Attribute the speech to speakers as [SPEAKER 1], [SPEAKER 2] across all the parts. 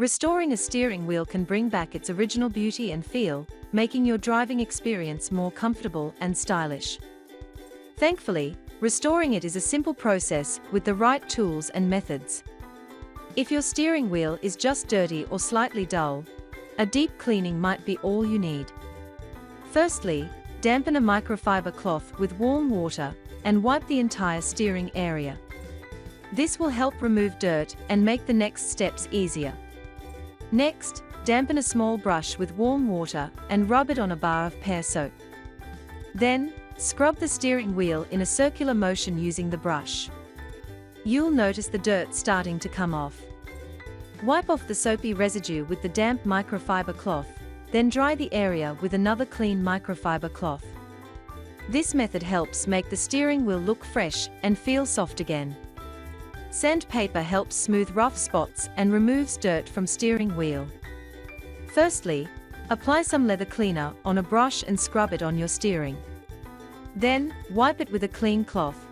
[SPEAKER 1] Restoring a steering wheel can bring back its original beauty and feel, making your driving experience more comfortable and stylish. Thankfully, restoring it is a simple process with the right tools and methods. If your steering wheel is just dirty or slightly dull, a deep cleaning might be all you need. Firstly, dampen a microfiber cloth with warm water and wipe the entire steering area. This will help remove dirt and make the next steps easier. Next, dampen a small brush with warm water and rub it on a bar of pear soap. Then, scrub the steering wheel in a circular motion using the brush. You'll notice the dirt starting to come off. Wipe off the soapy residue with the damp microfiber cloth, then dry the area with another clean microfiber cloth. This method helps make the steering wheel look fresh and feel soft again. Sandpaper helps smooth rough spots and removes dirt from steering wheel. Firstly, apply some leather cleaner on a brush and scrub it on your steering. Then, wipe it with a clean cloth.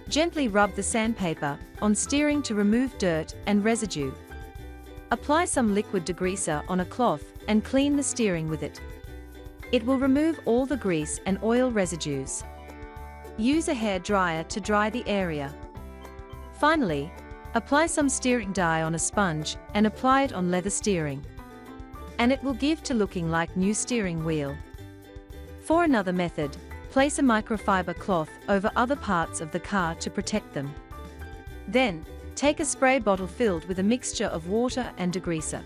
[SPEAKER 1] Gently rub the sandpaper on steering to remove dirt and residue. Apply some liquid degreaser on a cloth and clean the steering with it. It will remove all the grease and oil residues. Use a hair dryer to dry the area. Finally, apply some steering dye on a sponge and apply it on leather steering. And it will give to looking like new steering wheel. For another method, place a microfiber cloth over other parts of the car to protect them. Then, take a spray bottle filled with a mixture of water and degreaser.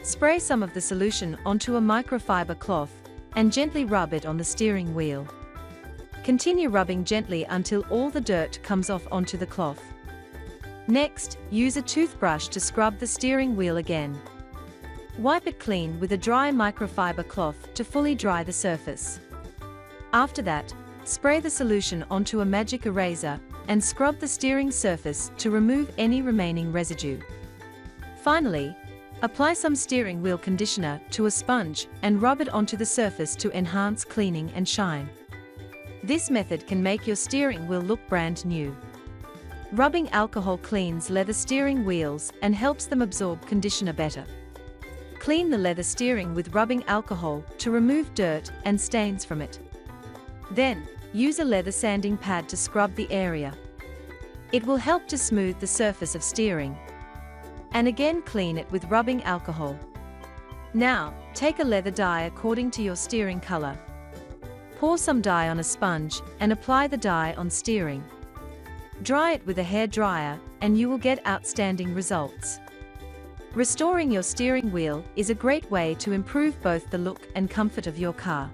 [SPEAKER 1] Spray some of the solution onto a microfiber cloth and gently rub it on the steering wheel. Continue rubbing gently until all the dirt comes off onto the cloth. Next, use a toothbrush to scrub the steering wheel again. Wipe it clean with a dry microfiber cloth to fully dry the surface. After that, spray the solution onto a magic eraser and scrub the steering surface to remove any remaining residue. Finally, apply some steering wheel conditioner to a sponge and rub it onto the surface to enhance cleaning and shine. This method can make your steering wheel look brand new. Rubbing alcohol cleans leather steering wheels and helps them absorb conditioner better. Clean the leather steering with rubbing alcohol to remove dirt and stains from it. Then, use a leather sanding pad to scrub the area. It will help to smooth the surface of steering. And again clean it with rubbing alcohol. Now, take a leather dye according to your steering color. Pour some dye on a sponge and apply the dye on steering. Dry it with a hair dryer and you will get outstanding results. Restoring your steering wheel is a great way to improve both the look and comfort of your car.